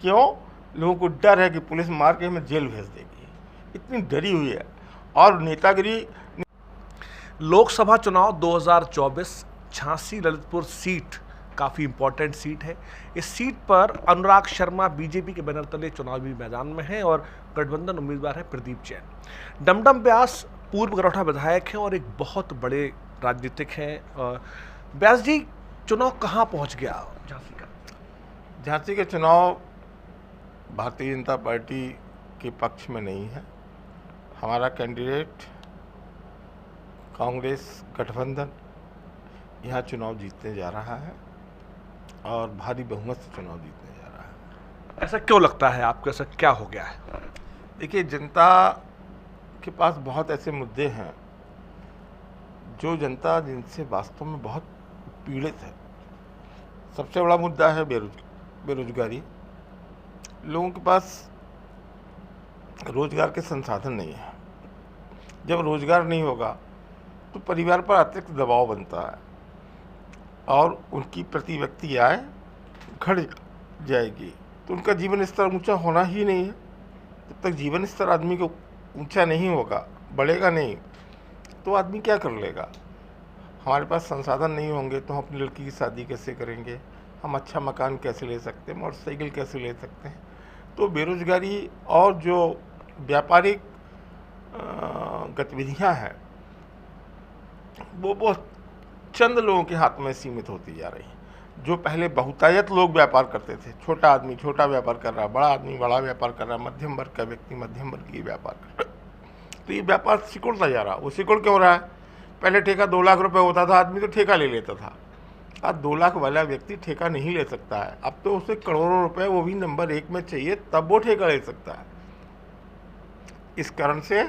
क्यों? लोगों को डर है कि पुलिस मार के हमें जेल भेज देगी, इतनी डरी हुई है। और नेतागिरी। लोकसभा चुनाव 2024 झांसी ललितपुर सीट काफ़ी इंपॉर्टेंट सीट है। इस सीट पर अनुराग शर्मा बीजेपी के बैनर तले चुनावी मैदान में हैं और गठबंधन उम्मीदवार है प्रदीप जैन। डमडम व्यास पूर्व गरौठा विधायक हैं और एक बहुत बड़े राजनीतिक हैं। व्यास जी, चुनाव कहाँ पहुँच गया झांसी का? झांसी के चुनाव भारतीय जनता पार्टी के पक्ष में नहीं है। हमारा कैंडिडेट कांग्रेस गठबंधन यहाँ चुनाव जीतने जा रहा है और भारी बहुमत से चुनाव जीतने जा रहा है। ऐसा क्यों लगता है आपको? ऐसा क्या हो गया है? देखिए, जनता के पास बहुत ऐसे मुद्दे हैं जो जनता जिनसे वास्तव में बहुत पीड़ित है। सबसे बड़ा मुद्दा है बेरोजगारी। लोगों के पास रोजगार के संसाधन नहीं है। जब रोजगार नहीं होगा तो परिवार पर अतिरिक्त दबाव बनता है और उनकी प्रति व्यक्ति आय घट जाएगी, तो उनका जीवन स्तर ऊंचा होना ही नहीं है। जब तक जीवन स्तर आदमी को ऊंचा नहीं होगा, बढ़ेगा नहीं, तो आदमी क्या कर लेगा। हमारे पास संसाधन नहीं होंगे तो हम अपनी लड़की की शादी कैसे करेंगे, हम अच्छा मकान कैसे ले सकते हैं, मोटरसाइकिल कैसे ले सकते हैं। तो बेरोजगारी और जो व्यापारिक गतिविधियां हैं वो बहुत चंद लोगों के हाथ में सीमित होती जा रही हैं। जो पहले बहुतायत लोग व्यापार करते थे, छोटा आदमी छोटा व्यापार कर रहा है, बड़ा आदमी बड़ा व्यापार कर रहा है, मध्यम वर्ग का व्यक्ति मध्यम वर्ग की व्यापार कर रहा है, तो ये व्यापार सिकुड़ता जा रहा है। वो सिकुड़ क्यों रहा है? पहले ठेका 2 लाख रुपए होता था, आदमी तो ठेका ले लेता था। अब 2 लाख वाला व्यक्ति ठेका नहीं ले सकता है। अब तो उसे करोड़ों रुपए, वो भी नंबर 1 में चाहिए, तब वो ठेका ले सकता है। इस कारण से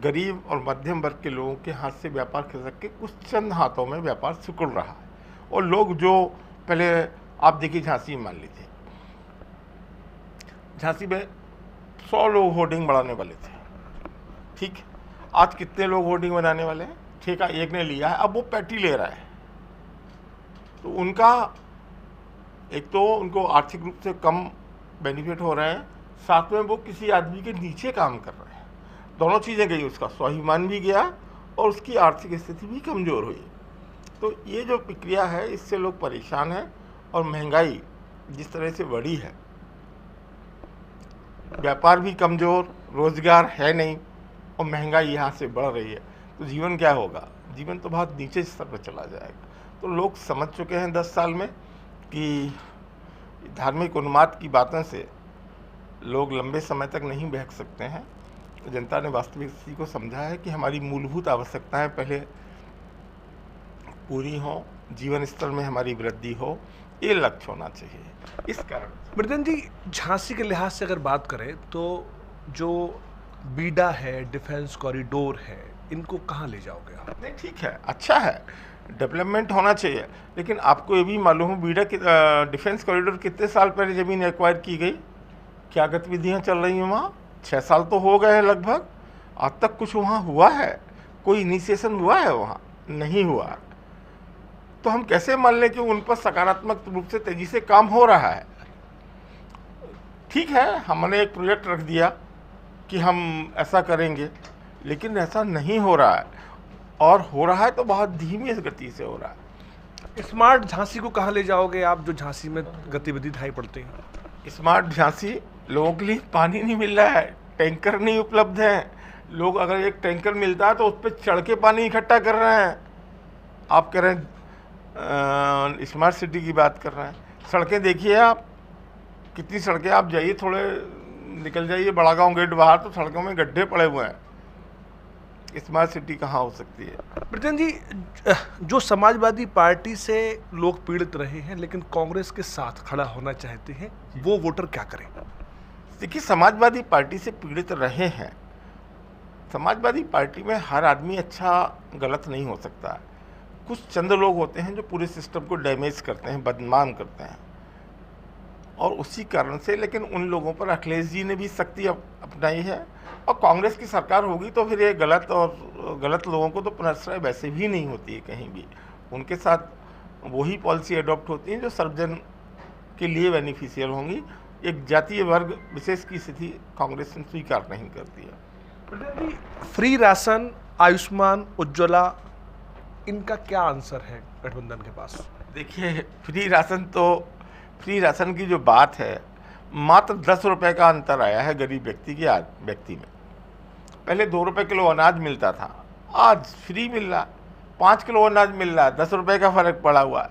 गरीब और मध्यम वर्ग के लोगों के हाथ से व्यापार खिसक के कुछ चंद हाथों में व्यापार सिकुड़ रहा है। और लोग जो पहले, आप देखिए झांसी मान लीजिए, झांसी में 100 लोग होर्डिंग बढ़ाने वाले थे, ठीक। आज कितने लोग होर्डिंग बनाने वाले हैं? ठेका एक ने लिया है, अब वो पैटी ले रहा है। तो उनका एक तो उनको आर्थिक रूप से कम बेनिफिट हो रहे हैं, साथ में वो किसी आदमी के नीचे काम कर रहे हैं। दोनों चीज़ें गई, उसका स्वाभिमान भी गया और उसकी आर्थिक स्थिति भी कमज़ोर हुई। तो ये जो प्रक्रिया है, इससे लोग परेशान हैं। और महंगाई जिस तरह से बढ़ी है, व्यापार भी कमज़ोर, रोज़गार है नहीं और महंगाई यहाँ से बढ़ रही है, तो जीवन क्या होगा? जीवन तो बहुत नीचे स्तर पर चला जाएगा। तो लोग समझ चुके हैं 10 साल में कि धार्मिक उन्माद की बातों से लोग लंबे समय तक नहीं बहक सकते हैं। तो जनता ने वास्तविक स्थिति को समझा है कि हमारी मूलभूत आवश्यकताएं पहले पूरी हों, जीवन स्तर में हमारी वृद्धि हो, ये लक्ष्य होना चाहिए। इस कारण मृदन जी, झांसी के लिहाज से अगर बात करें तो जो बीडा है, डिफेंस कॉरिडोर है, इनको कहाँ ले जाओगे आप? नहीं, ठीक है, अच्छा है, डेवलपमेंट होना चाहिए, लेकिन आपको ये भी मालूम हो बीडा की डिफेंस कॉरिडोर कितने साल पहले ज़मीन एक्वायर की गई? क्या गतिविधियाँ चल रही हैं वहाँ? 6 साल तो हो गए हैं लगभग। आज तक कुछ वहाँ हुआ है? कोई इनिशिएशन हुआ है वहाँ? नहीं हुआ। तो हम कैसे मान लें कि उन पर सकारात्मक रूप से तेजी से काम हो रहा है? ठीक है, हमने एक प्रोजेक्ट रख दिया कि हम ऐसा करेंगे, लेकिन ऐसा नहीं हो रहा है, और हो रहा है तो बहुत धीमी गति से हो रहा है। स्मार्ट झांसी को कहाँ ले जाओगे आप, जो झांसी में गतिविधि दिखाई पड़ती है? स्मार्ट झांसी, लोगों के लिए पानी नहीं मिल रहा है, टैंकर नहीं उपलब्ध हैं। लोग, अगर एक टैंकर मिलता है तो उस पर चढ़ के पानी इकट्ठा कर रहे हैं। आप कह रहे हैं स्मार्ट सिटी की बात कर रहे हैं। सड़कें देखिए आप, कितनी सड़कें, आप जाइए, थोड़े निकल जाइए बड़ा गांव गेट बाहर, तो सड़कों में गड्ढे पड़े हुए हैं। स्मार्ट सिटी कहाँ हो सकती है? मृदन जी, जो समाजवादी पार्टी से लोग पीड़ित रहे हैं लेकिन कांग्रेस के साथ खड़ा होना चाहते हैं, वो वोटर क्या करें? देखिए, समाजवादी पार्टी से पीड़ित रहे हैं, समाजवादी पार्टी में हर आदमी अच्छा गलत नहीं हो सकता है। कुछ चंद लोग होते हैं जो पूरे सिस्टम को डैमेज करते हैं, बदनाम करते हैं, और उसी कारण से, लेकिन उन लोगों पर अखिलेश जी ने भी सख्ती अपनाई है। और कांग्रेस की सरकार होगी तो फिर ये गलत लोगों को तो पुनर्श्रय वैसे भी नहीं होती है कहीं भी। उनके साथ वही पॉलिसी अडॉप्ट होती है जो सर्वजन के लिए बेनिफिशियल होंगी। एक जातीय वर्ग विशेष की स्थिति कांग्रेस स्वीकार नहीं करती है। प्रधान जी, फ्री राशन, आयुष्मान, उज्ज्वला, इनका क्या आंसर है गठबंधन के पास? देखिए, फ्री राशन की जो बात है, मात्र 10 रुपए का अंतर आया है गरीब व्यक्ति में। पहले 2 रुपए किलो अनाज मिलता था, आज फ्री मिल रहा, 5 किलो अनाज मिल रहा है, 10 रुपए का फर्क पड़ा हुआ है।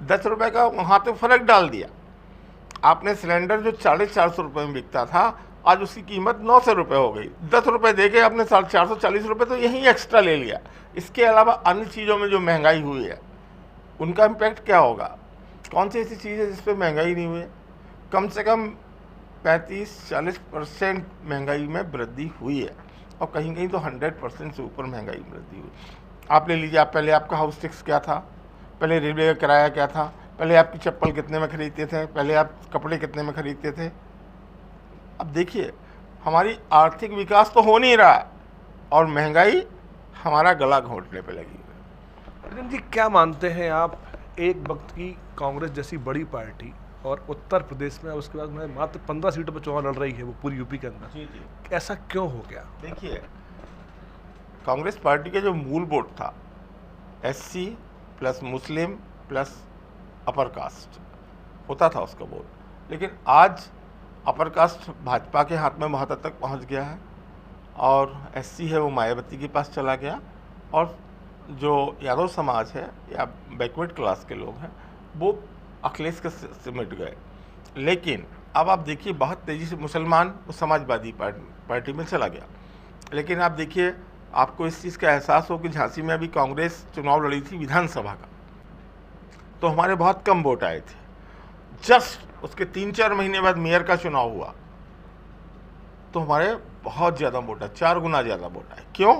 10 रुपए का वहाँ तो फर्क डाल दिया आपने। सिलेंडर जो 450 रुपये में बिकता था, आज उसकी कीमत 900 रुपये हो गई। 10 रुपये दे के आपने 440 रुपये तो यहीं एक्स्ट्रा ले लिया। इसके अलावा अन्य चीज़ों में जो महंगाई हुई है उनका इम्पैक्ट क्या होगा? कौन सी ऐसी चीज़ है जिस पर महंगाई नहीं हुई है? कम से कम 35-40% महंगाई में वृद्धि हुई है, और कहीं कहीं तो 100% से ऊपर महंगाई वृद्धि हुई। आप ले लीजिए, आप पहले आपका हाउस टैक्स क्या था, पहले रेलवे का किराया क्या था, पहले आपकी चप्पल कितने में खरीदते थे, पहले आप कपड़े कितने में खरीदते थे। अब देखिए, हमारी आर्थिक विकास तो हो नहीं रहा और महंगाई हमारा गला घोंटने पे लगी है। प्रधान जी, क्या मानते हैं आप, एक वक्त की कांग्रेस जैसी बड़ी पार्टी और उत्तर प्रदेश में उसके बाद में मात्र 15 सीटों पर चुनाव लड़ रही है, वो पूरी यूपी के अंदर, जी, ऐसा क्यों हो गया? देखिए, कांग्रेस पार्टी का जो मूल वोट था, SC plus Muslim plus upper caste होता था उसका वोट, लेकिन आज अपर कास्ट भाजपा के हाथ में बहुत हद तक पहुंच गया है, और SC है वो मायावती के पास चला गया, और जो यादव समाज है या बैकवर्ड क्लास के लोग हैं वो अखिलेश के सिमट गए। लेकिन अब आप देखिए, बहुत तेज़ी से मुसलमान समाजवादी पार्टी में चला गया। लेकिन आप देखिए, आपको इस चीज़ का एहसास हो कि झांसी में अभी कांग्रेस चुनाव लड़ी थी विधानसभा का, तो हमारे बहुत कम वोट आए थे। जस्ट उसके 3-4 महीने बाद मेयर का चुनाव हुआ तो हमारे बहुत ज़्यादा वोट आए, 4 गुना ज़्यादा वोट आए। क्यों?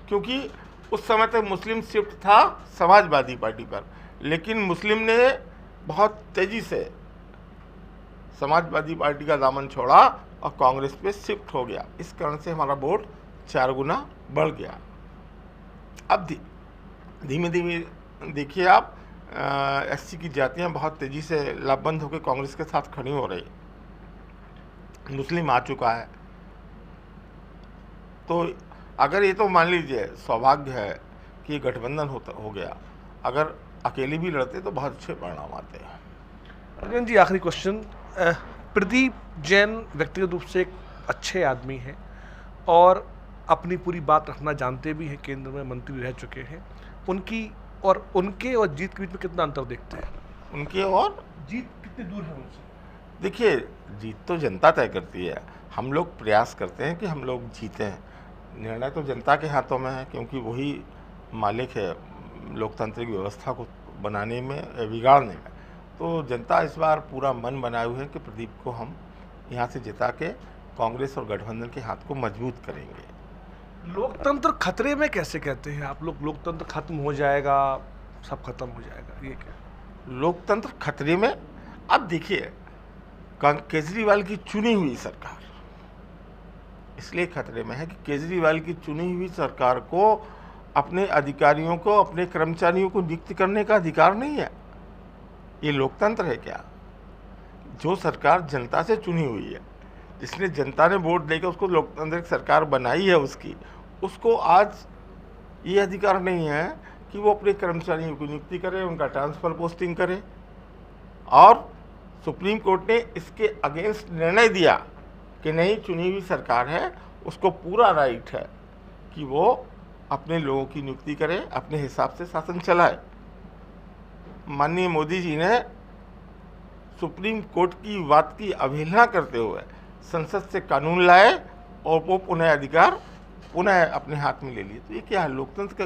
क्योंकि उस समय तक मुस्लिम शिफ्ट था समाजवादी पार्टी पर, लेकिन मुस्लिम ने बहुत तेज़ी से समाजवादी पार्टी का दामन छोड़ा और कांग्रेस पे शिफ्ट हो गया। इस कारण से हमारा वोट 4 गुना बढ़ गया। अब धीमे धीमे देखिए आप, SC की जातियां बहुत तेज़ी से लाभबंद होकर कांग्रेस के साथ खड़ी हो रही। मुस्लिम आ चुका है, तो अगर ये तो मान लीजिए सौभाग्य है कि गठबंधन हो गया, अगर अकेले भी लड़ते तो बहुत अच्छे परिणाम आते हैं। प्रधान जी, आखिरी क्वेश्चन, प्रदीप जैन व्यक्तिगत रूप से एक अच्छे आदमी हैं और अपनी पूरी बात रखना जानते भी हैं, केंद्र में मंत्री रह चुके हैं। उनके और जीत के बीच में कितना अंतर देखते हैं? उनके और जीत कितनी दूर है उनसे? देखिए, जीत तो जनता तय करती है। हम लोग प्रयास करते हैं कि हम लोग जीतें, निर्णय तो जनता के हाथों में है, क्योंकि वही मालिक है लोकतांत्रिक व्यवस्था को बनाने में, बिगाड़ने में। तो जनता इस बार पूरा मन बनाए हुए है कि प्रदीप को हम यहाँ से जिता के कांग्रेस और गठबंधन के हाथ को मजबूत करेंगे। लोकतंत्र खतरे में कैसे कहते हैं आप लोग? लोकतंत्र खत्म हो जाएगा, सब खत्म हो जाएगा, ये क्या? लोकतंत्र खतरे में, अब देखिए, केजरीवाल की चुनी हुई सरकार इसलिए खतरे में है कि केजरीवाल की चुनी हुई सरकार को अपने अधिकारियों को, अपने कर्मचारियों को नियुक्त करने का अधिकार नहीं है। ये लोकतंत्र है क्या? जो सरकार जनता से चुनी हुई है, जिसने जनता ने वोट देकर उसको लोकतांत्रिक सरकार बनाई है, उसको आज ये अधिकार नहीं है कि वो अपने कर्मचारियों की नियुक्ति करे, उनका ट्रांसफ़र पोस्टिंग करे। और सुप्रीम कोर्ट ने इसके अगेंस्ट निर्णय दिया कि नहीं, चुनी हुई सरकार है, उसको पूरा राइट है कि वो अपने लोगों की नियुक्ति करे, अपने हिसाब से शासन चलाए। माननीय मोदी जी ने सुप्रीम कोर्ट की बात की अवहेलना करते हुए संसद से कानून लाए और वो पुनः अपने हाथ में ले लिए। तो ये क्या है? लोकतंत्र का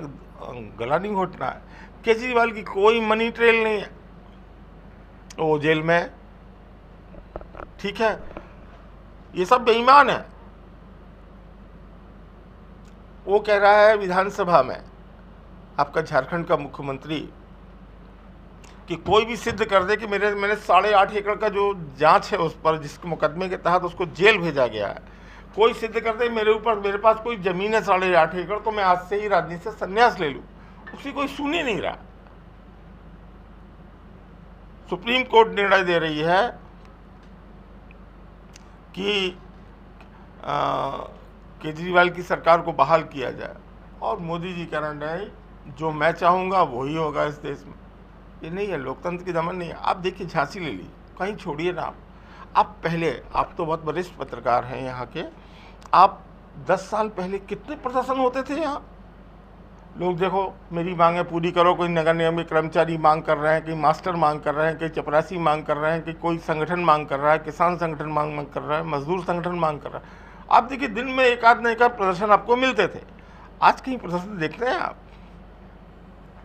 गला नहीं घोटना है। केजरीवाल की कोई मनी ट्रेल नहीं है, वो जेल में, ठीक है। ये सब बेईमान है। वो कह रहा है विधानसभा में आपका झारखंड का मुख्यमंत्री कि कोई भी सिद्ध कर दे कि मैंने 8.5 एकड़ का जो जांच है उस पर, जिसके मुकदमे के तहत उसको जेल भेजा गया है, कोई सिद्ध कर दे मेरे पास कोई जमीन है 8.5 एकड़, तो मैं आज से ही राजनीति से संन्यास ले लूं, उसकी कोई सुन ही नहीं रहा। सुप्रीम कोर्ट निर्णय दे रही है कि केजरीवाल की सरकार को बहाल किया जाए, और मोदी जी कह रहे हैं जो मैं चाहूँगा वही होगा इस देश में। ये नहीं है, लोकतंत्र की दमन नहीं है। आप देखिए झांसी ले ली, कहीं छोड़िए ना आप पहले, आप तो बहुत वरिष्ठ पत्रकार हैं यहाँ के, आप 10 साल पहले कितने प्रदर्शन होते थे यहाँ। लोग देखो मेरी मांगें पूरी करो, कोई नगर निगम के कर्मचारी मांग कर रहे हैं, कोई मास्टर मांग कर रहे हैं, कोई चपरासी मांग कर रहे हैं, कि कोई संगठन मांग कर रहा है, किसान संगठन मांग कर रहा है, मजदूर संगठन मांग कर रहा है। आप देखिए दिन में एक आध नए का प्रदर्शन आपको मिलते थे। आज कहीं प्रदर्शन देखते हैं आप?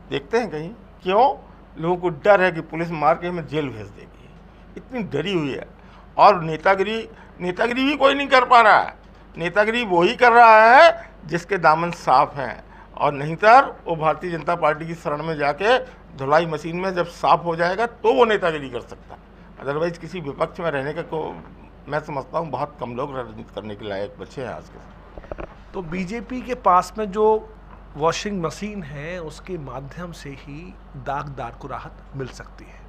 देखते हैं कहीं? क्यों? लोगों को डर है कि पुलिस मार के हमें जेल भेज देगी, इतनी डरी हुई है। और नेतागिरी भी कोई नहीं कर पा रहा है। नेतागिरी वही कर रहा है जिसके दामन साफ हैं, और नहीं तर वो भारतीय जनता पार्टी की शरण में जाके धुलाई मशीन में जब साफ हो जाएगा तो वो नेतागिरी कर सकता है। अदरवाइज किसी विपक्ष में रहने का को मैं समझता हूँ बहुत कम लोग राजनीति करने के लायक बचे हैं आज के। तो बीजेपी के पास में जो वॉशिंग मशीन है उसके माध्यम से ही दागदार को राहत मिल सकती है।